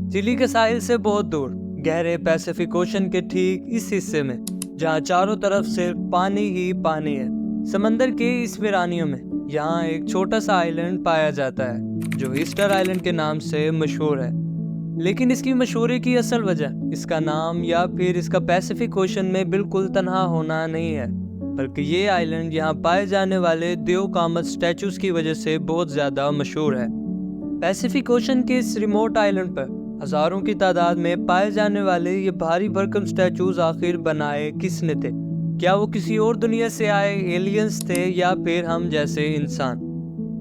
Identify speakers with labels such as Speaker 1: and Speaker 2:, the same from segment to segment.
Speaker 1: Chilli के साहिल से बहुत दूर गहरे पैसिफिक ओशन के ठीक इस हिस्से में, जहाँ चारों तरफ सिर्फ पानी ही पानी है, समंदर के इस वीरानियों में यहाँ एक छोटा सा आइलैंड पाया जाता है जो ईस्टर आइलैंड के नाम से मशहूर है। लेकिन इसकी मशहूरी की असल वजह इसका नाम या फिर इसका पैसिफिक ओशन में बिल्कुल तन्हा होना नहीं है, बल्कि ये आइलैंड यहाँ पाए जाने वाले देव कामत स्टैचूज की वजह से बहुत ज़्यादा मशहूर है। पैसिफिक ओशन के इस रिमोट आइलैंड पर हजारों की तादाद में पाए जाने वाले ये भारी भरकम स्टैचूज आखिर बनाए किसने थे? क्या वो किसी और दुनिया से आए एलियंस थे या फिर हम जैसे इंसान?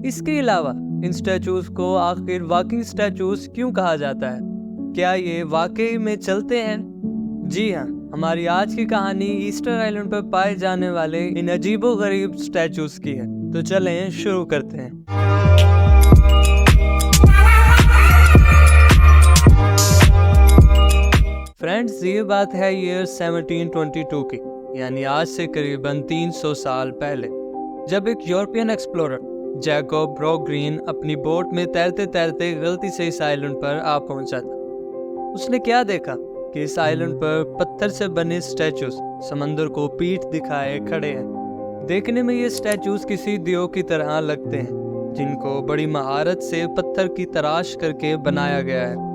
Speaker 1: इसके अलावा इन स्टैचूज को आखिर वॉकिंग स्टैचूज क्यों कहा जाता है? क्या ये वाकई में चलते हैं? जी हाँ, हमारी आज की कहानी ईस्टर आइलैंड पर पाए जाने वाले इन अजीबोगरीब स्टैचूज की है। तो चलें शुरू करते हैं। फ्रेंड्स, ये बात है ईयर 1722 की, यानी आज से करीबन 300 साल पहले, जब एक यूरोपियन एक्सप्लोरर जैकब ब्रॉगग्रीन अपनी बोट में तैरते तैरते गलती से इस आइलैंड पर आ पहुंचा था। उसने क्या देखा कि इस आइलैंड पर पत्थर से बने स्टैचूज समंदर को पीठ दिखाए खड़े हैं। देखने में ये स्टैचूज किसी देव की तरह लगते हैं, जिनको बड़ी महारत से पत्थर की तराश करके बनाया गया है,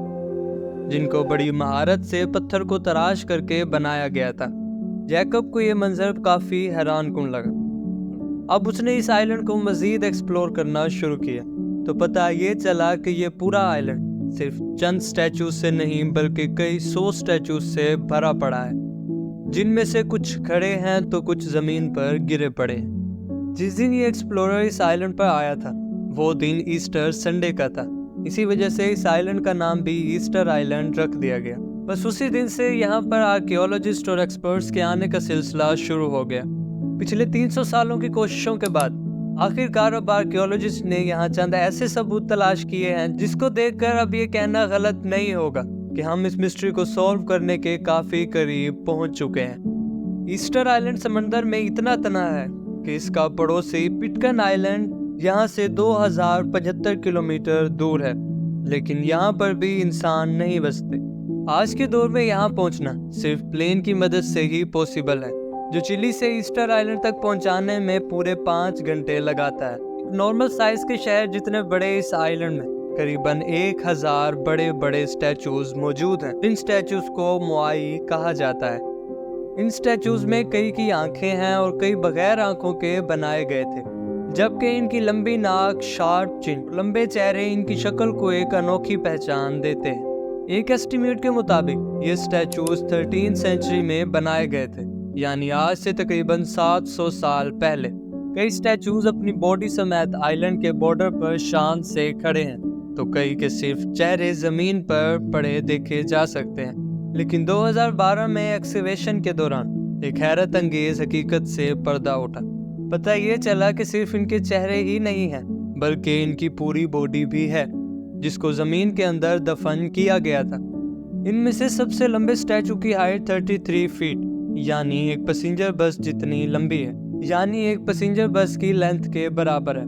Speaker 1: था। जैकब को ये मंजर काफी हैरानकुन लगा। अब उसने इस आइलैंड को मजीद एक्सप्लोर करना शुरू किया, तो पता ये चला कि ये पूरा आइलैंड सिर्फ चंद स्टैचूज से नहीं बल्कि कई 100 स्टैचूज से भरा पड़ा है, जिनमें से कुछ खड़े हैं तो कुछ जमीन पर गिरे पड़े हैं। जिस दिन ये एक्सप्लोरर इस आइलैंड पर आया था वो दिन ईस्टर संडे का था। इसी वजह से इस आइलैंड का नाम भी ईस्टर आइलैंड रख दिया गया। बस उसी दिन से यहाँ पर आर्कियोलॉजिस्ट और एक्सपर्ट्स के आने का सिलसिला शुरू हो गया। पिछले 300 सालों की कोशिशों के बाद आखिरकार अब आर्कियोलॉजिस्ट ने यहाँ चंद ऐसे सबूत तलाश किए हैं जिसको देखकर अब ये कहना गलत नहीं होगा कि हम इस मिस्ट्री को सॉल्व करने के काफी करीब पहुंच चुके हैं। ईस्टर आइलैंड समंदर में इतना तना है कि इसका पड़ोसी पिटकन आइलैंड यहाँ से 2075 किलोमीटर दूर है, लेकिन यहाँ पर भी इंसान नहीं बसते। आज के दौर में यहाँ पहुँचना सिर्फ प्लेन की मदद से ही पॉसिबल है, जो चिली से ईस्टर आइलैंड तक पहुंचाने में पूरे 5 घंटे लगाता है। नॉर्मल साइज के शहर जितने बड़े इस आइलैंड में करीबन 1000 बड़े बड़े स्टैचूज मौजूद हैं। इन स्टैचूज को मोआई कहा जाता है। इन स्टैचूज में कई की आंखें हैं और कई बगैर आंखों के बनाए गए थे, जबकि इनकी लंबी नाक, शार्प चिन, लंबे चेहरे इनकी शक्ल को एक अनोखी पहचान देते हैं। एक एस्टिमेट के मुताबिक ये स्टैचूज 13वीं सेंचुरी में बनाए गए थे, यानी आज से तकरीबन 700 साल पहले। कई स्टैचूज अपनी बॉडी समेत आइलैंड के बॉर्डर पर शान से खड़े हैं, तो कई के सिर्फ चेहरे जमीन पर पड़े देखे जा सकते हैं। लेकिन 2012 में एक्सकवेशन के दौरान एक हैरत अंगेज हकीकत से पर्दा उठा। पता ये चला कि सिर्फ इनके चेहरे ही नहीं हैं, बल्कि इनकी पूरी बॉडी भी है, जिसको जमीन के अंदर दफन किया गया था। इनमें से सबसे लंबे स्टैचू की हाइट 33 फीट यानी एक पैसेंजर बस जितनी लंबी है, यानी एक पैसेंजर बस की लेंथ के बराबर है,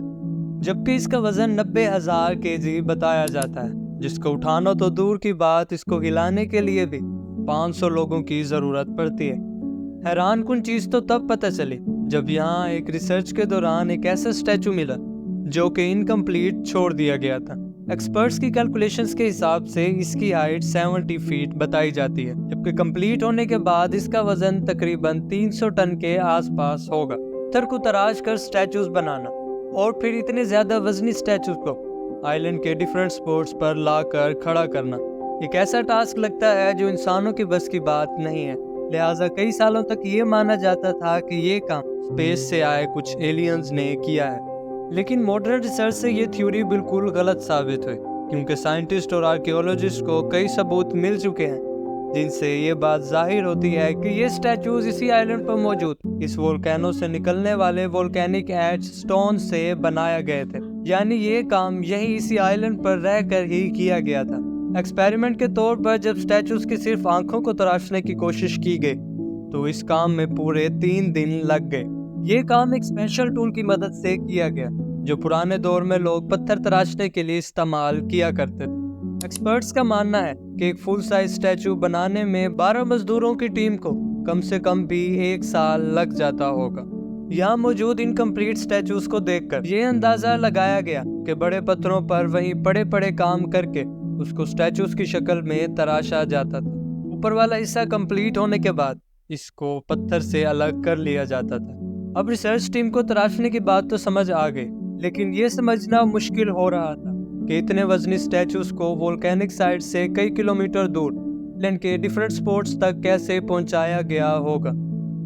Speaker 1: जबकि इसका वजन 90,000 kg बताया जाता है, जिसको उठाना तो दूर की बात, इसको हिलाने के लिए भी 500 लोगों की जरूरत पड़ती है। हैरानकुन चीज तो तब पता चली जब यहाँ एक रिसर्च के दौरान एक ऐसा स्टैचू मिला जो कि इनकम्प्लीट छोड़ दिया गया था। एक्सपर्ट्स की कैलकुलेशंस के हिसाब से इसकी हाइट 70 फीट बताई जाती है, जबकि कंप्लीट होने के बाद इसका वजन तकरीबन 300 टन के आसपास होगा। पत्थर को तराश कर स्टैचूज बनाना और फिर इतने ज्यादा वजनी स्टैचूज को आइलैंड के डिफरेंट स्पॉट्स पर लाकर खड़ा करना एक ऐसा टास्क लगता है जो इंसानों की बस की बात नहीं है। लिहाजा कई सालों तक ये माना जाता था कि ये काम स्पेस से आए कुछ एलियंस ने किया है। लेकिन मॉडर्न रिसर्च से ये थ्योरी बिल्कुल गलत साबित हुई, क्योंकि साइंटिस्ट और आर्कियोलॉजिस्ट को कई सबूत मिल चुके हैं जिनसे ये बात जाहिर होती है कि ये स्टैचूज इसी आइलैंड पर मौजूद इस वोल्केनो से निकलने वाले वोल्केनिक ऐश स्टोन से बनाया गए थे, यानी ये काम यही इसी आइलैंड पर रह कर ही किया गया था। एक्सपेरिमेंट के तौर पर जब स्टैचूज की सिर्फ आंखों को तराशने की कोशिश की गई तो इस काम में पूरे 3 दिन लग गए। ये काम एक स्पेशल टूल की मदद से किया गया जो पुराने दौर में लोग पत्थर तराशने के लिए इस्तेमाल किया करते थे। ایکسپرٹس کا ماننا ہے کہ ایک فل سائز اسٹیچو بنانے میں 12 مزدوروں کی ٹیم کو کم سے کم بھی 1 سال لگ جاتا ہوگا۔ یہاں موجود انکمپلیٹ اسٹیچوز کو دیکھ کر یہ اندازہ لگایا گیا کہ بڑے پتھروں پر وہیں پڑے کام کر کے اس کو اسٹیچوز کی شکل میں تراشا جاتا تھا۔ اوپر والا حصہ کمپلیٹ ہونے کے بعد اس کو پتھر سے الگ کر لیا جاتا تھا۔ اب ریسرچ ٹیم کو تراشنے کی بات تو سمجھ آ گئی، لیکن یہ سمجھنا مشکل ہو رہا تھا کہ اتنے وزنی اسٹیچوز کو وولکینک سائٹ سے کئی کلومیٹر دور آئلینڈ کے ڈیفرنٹ سپورٹس تک کیسے پہنچایا گیا ہوگا،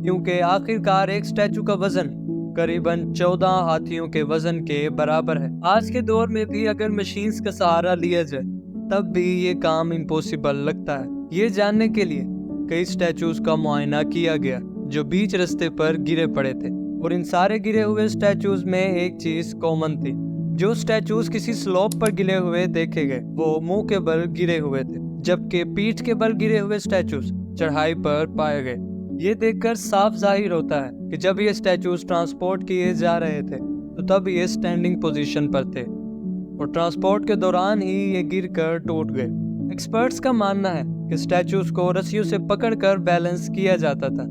Speaker 1: کیونکہ آخرکار ایک اسٹیچو کا وزن قریباً 14 ہاتھیوں کے وزن کے برابر ہے۔ آج کے دور میں بھی اگر مشینز کا سہارا لیا جائے تب بھی یہ کام امپوسیبل لگتا ہے۔ یہ جاننے کے لیے کئی اسٹیچوز کا معائنہ کیا گیا جو بیچ رستے پر گرے پڑے تھے، اور ان سارے گرے ہوئے اسٹیچوز میں ایک چیز کامن تھی۔ جو اسٹیچوز کسی سلوپ پر گرے ہوئے دیکھے گئے وہ منہ کے بل گرے ہوئے تھے، جبکہ پیٹھ کے بل گرے ہوئے اسٹیچوز چڑھائی پر پائے گئے۔ یہ دیکھ کر صاف ظاہر ہوتا ہے کہ جب یہ اسٹیچوز ٹرانسپورٹ کیے جا رہے تھے تو تب یہ اسٹینڈنگ پوزیشن پر تھے، اور ٹرانسپورٹ کے دوران ہی یہ گر کر ٹوٹ گئے۔ ایکسپرٹس کا ماننا ہے کہ اسٹیچوز کو رسیوں سے پکڑ کر بیلنس کیا جاتا تھا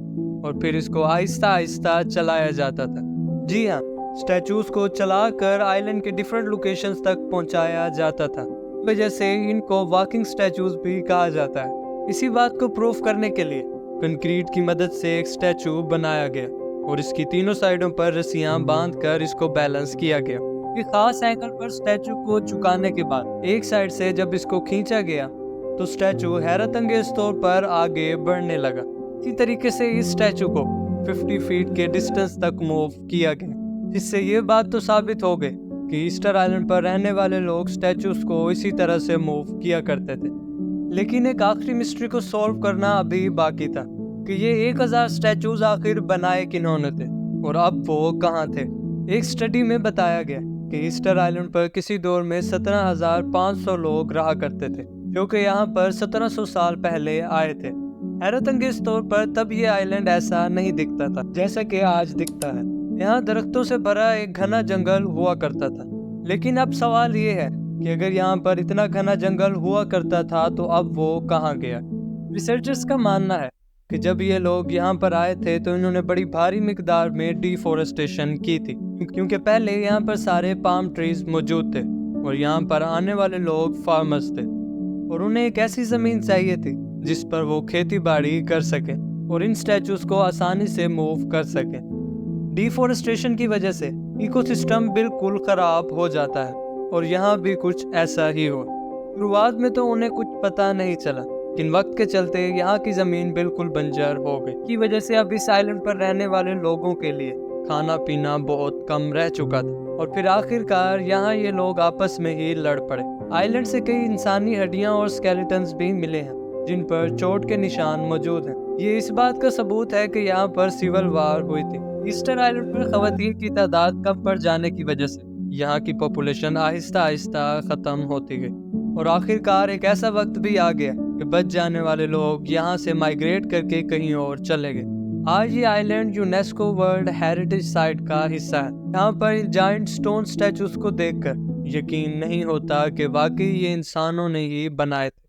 Speaker 1: اور پھر اس کو آہستہ آہستہ چلایا جاتا تھا۔ جی ہاں، اسٹیچوز کو چلا کر آئلینڈ کے ڈیفرنٹ لوکیشنز تک پہنچایا جاتا تھا، وجہ سے ان کو واکنگ اسٹیچوز بھی کہا جاتا ہے۔ اسی بات کو پروف کرنے کے لیے کنکریٹ کی مدد سے ایک اسٹیچو بنایا گیا اور اس کی تینوں سائڈوں پر رسیاں باندھ کر اس کو بیلنس کیا گیا۔ ایک خاص اینگل پر اسٹیچو کو جھکانے کے بعد ایک سائڈ سے جب اس کو کھینچا گیا تو اسٹیچو حیرت انگیز طور پر آگے بڑھنے لگا۔ اسی طریقے سے اس اسٹیچو کو 50 فیٹ کے ڈسٹنس تک موو کیا گیا، جس سے یہ بات تو ثابت ہو گئی کہ ایسٹر آئلینڈ پر رہنے والے لوگ اسٹیچوز کو اسی طرح سے موو کیا کرتے تھے۔ لیکن ایک آخری مسٹری کو سولو کرنا ابھی باقی تھا کہ یہ 1000 اسٹیچوز آخر بنائے کنہوں نے تھے اور اب وہ کہاں تھے۔ ایک سٹڈی میں بتایا گیا کہ ایسٹر آئلینڈ پر کسی دور میں 17,500 لوگ رہا کرتے تھے، جو کہ یہاں پر 1700 سال پہلے آئے تھے۔ حیرت انگیز طور پر تب یہ آئلینڈ ایسا نہیں دکھتا تھا جیسا کہ آج دکھتا ہے۔ یہاں درختوں سے بھرا ایک گھنا جنگل ہوا کرتا تھا، لیکن اب سوال یہ ہے کہ اگر یہاں پر اتنا گھنا جنگل ہوا کرتا تھا تو اب وہ کہاں گیا؟ ریسرچرز کا ماننا ہے کہ جب یہ لوگ یہاں پر آئے تھے تو انہوں نے بڑی بھاری مقدار میں ڈیفورسٹیشن کی تھی، کیونکہ پہلے یہاں پر سارے پام ٹریز موجود تھے اور یہاں پر آنے والے لوگ فارمرز تھے، اور انہیں ایک ایسی زمین چاہیے تھی جس پر وہ کھیتی باڑی کر سکیں اور ان اسٹیچوز کو آسانی سے موو کر سکیں۔ ڈیفورسٹیشن کی وجہ سے ایکو سسٹم بالکل خراب ہو جاتا ہے، اور یہاں بھی کچھ ایسا ہی ہوا۔ شروعات میں تو انہیں کچھ پتہ نہیں چلا، لیکن وقت کے چلتے یہاں کی زمین بالکل بنجر ہو گئی، کی وجہ سے اب اس آئلینڈ پر رہنے والے لوگوں کے لیے کھانا پینا بہت کم رہ چکا تھا، اور پھر آخرکار یہاں یہ لوگ آپس میں ہی لڑ پڑے۔ آئلینڈ سے کئی انسانی ہڈیاں اور اسکیلیٹنز بھی ملے ہیں جن پر چوٹ کے نشان موجود ہیں۔ یہ اس بات کا ثبوت ہے کہ یہاں پر سول وار ہوئی تھی۔ ایسٹر آئلینڈ پر خواتین کی تعداد کم پڑ جانے کی وجہ سے یہاں کی پاپولیشن آہستہ آہستہ ختم ہوتی گئی، اور آخرکار ایک ایسا وقت بھی آ گیا کہ بچ جانے والے لوگ یہاں سے مائیگریٹ کر کے کہیں اور چلے گئے۔ آج یہ island UNESCO world heritage site کا حصہ ہے۔ یہاں پر جائنٹ سٹون سٹیچوز کو دیکھ کر یقین نہیں ہوتا کہ واقعی یہ انسانوں نے ہی بنائے تھے۔